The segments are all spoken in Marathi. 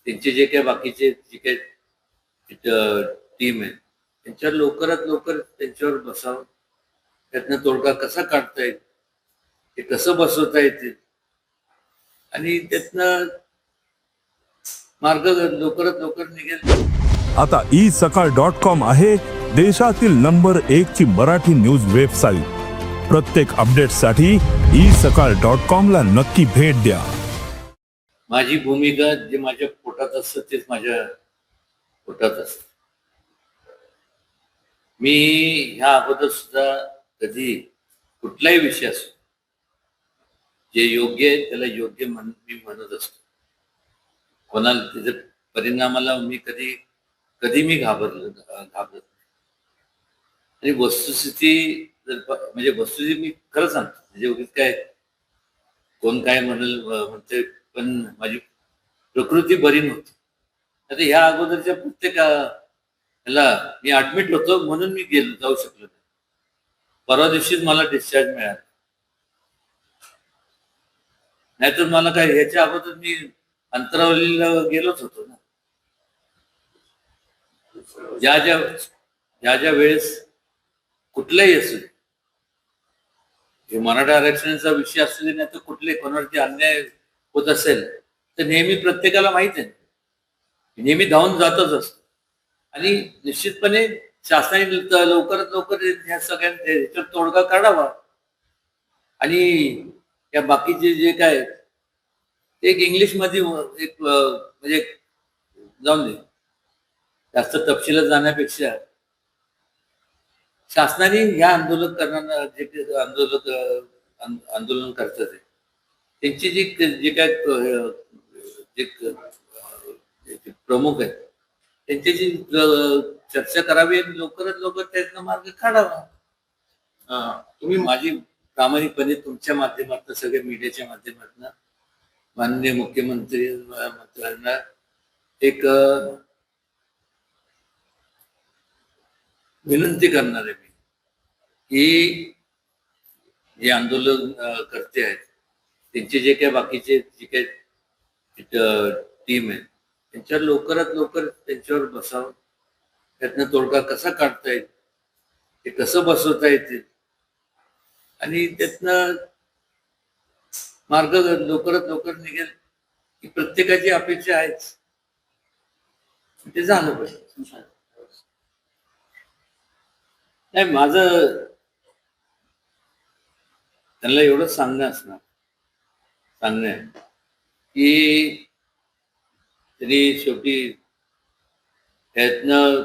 त्यांचे जे काही बाकीचे जे काही टीम आहे त्यांच्यावर लवकरात लवकर त्यांच्यावर बसावं, त्यातनं तोडगा कसा काढता येईल, ते कसं बसवता येतील आणि त्यातनं मार्ग लवकरात लवकर निघेल. आता isakal.com आहे देशातील नंबर 1 ची मराठी न्यूज वेबसाईट. प्रत्येक अपडेटसाठी isakal.com ला नक्की भेट द्या. माझी भूमिका जे माझ्या पोटात असतं तेच माझ्या पोटात असतं. मी ह्या अगोदर सुद्धा कधी कुठलाही विषय असो, जे योग्य आहे त्याला योग्य मी म्हणत असतो. कोणाला त्याच्या परिणामाला मी कधी मी घाबरत नाही. आणि वस्तुस्थिती म्हणजे वस्तुस्थिती मी खरं सांगतो, म्हणजे उगीच काय कोण काय म्हणते, पण माझी प्रकृती बरी नव्हती. आता ह्या अगोदरच्या प्रत्येक ह्याला मी ऍडमिट होतो म्हणून मी जाऊ शकलो नाही. परवा दिवशीच मला डिस्चार्ज मिळाला, नाहीतर मला काय ह्याच्या अगोदर मी अंतरावलीला गेलोच होतो ना. ज्या ज्या वेळेस कुठलाही असू दे, हे मराठा आरक्षणाचा विषय असू दे, नाही तर कुठले कोणावरती अन्याय होत असेल तर नेहमी प्रत्येकाला माहित आहे, नेहमी धावून जातच असतो. आणि निश्चितपणे शासनाने लवकरात लवकर ह्या सगळ्यांचा तोडगा काढावा आणि या बाकीचे जे काय एक इंग्लिश मध्ये एक म्हणजे जाऊन दे, जास्त तपशिलात जाण्यापेक्षा शासनाने ह्या आंदोलन करणारा जे आंदोलन करतात त्यांची जे काय जे प्रमुख आहेत त्यांच्याशी चर्चा करावी आणि लवकरात लवकर त्यातनं मार्ग काढावा. तुम्ही माझी प्रामाणिकपणे तुमच्या माध्यमातून सगळ्या मीडियाच्या माध्यमातून माननीय मंत्र्यांना एक विनंती करणार आहे मी की जे आंदोलन करते आहेत त्यांचे जे काही बाकीचे जे काही टीम आहे त्यांच्यावर लवकरात लवकर त्यांच्यावर बसावं, त्यातनं तोडगा कसा काढता येईल, ते कसं बसवता येतील आणि त्यातनं मार्ग लवकरात लवकर निघेल ही प्रत्येकाची अपेक्षा आहेच. ते झालं पाहिजे. नाही, माझं त्यांना एवढंच सांगणं आहे की तरी शेवटी त्यातनं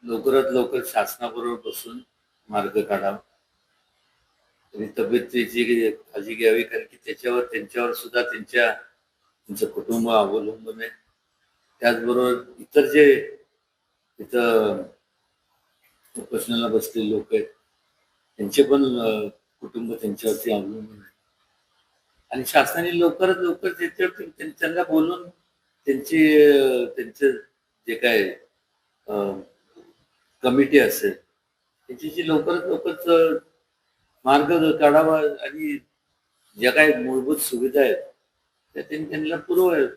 लवकरात लवकर शासनाबरोबर बसून मार्ग काढावा. तरी तब्येतीची काळजी घ्यावी, कारण की त्यांच्यावर सुद्धा त्यांचं कुटुंब अवलंबून आहे. त्याचबरोबर इतर जे तिथं उपोषणाला बसलेले लोक आहेत त्यांचे पण कुटुंब त्यांच्यावरती अवलंबून आहे. आणि शासनाने लवकरात लवकर त्याच्यावरती त्यांना बोलून त्यांचं जे काय कमिटी असेल त्याची लवकरात लवकर मार्ग काढावा आणि ज्या काही मूलभूत सुविधा आहेत त्या त्यांना पुरवाव्यात.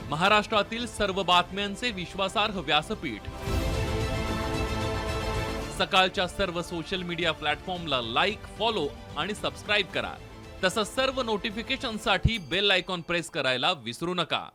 महाराष्ट्रातील सर्व बातम्यांचे विश्वासार्ह व्यासपीठ सकाळच्या सर्व सोशल मीडिया प्लॅटफॉर्मला लाईक, फॉलो आणि सबस्क्राईब करा. तसंच सर्व नोटिफिकेशनसाठी बेल आयकॉन प्रेस करायला विसरू नका.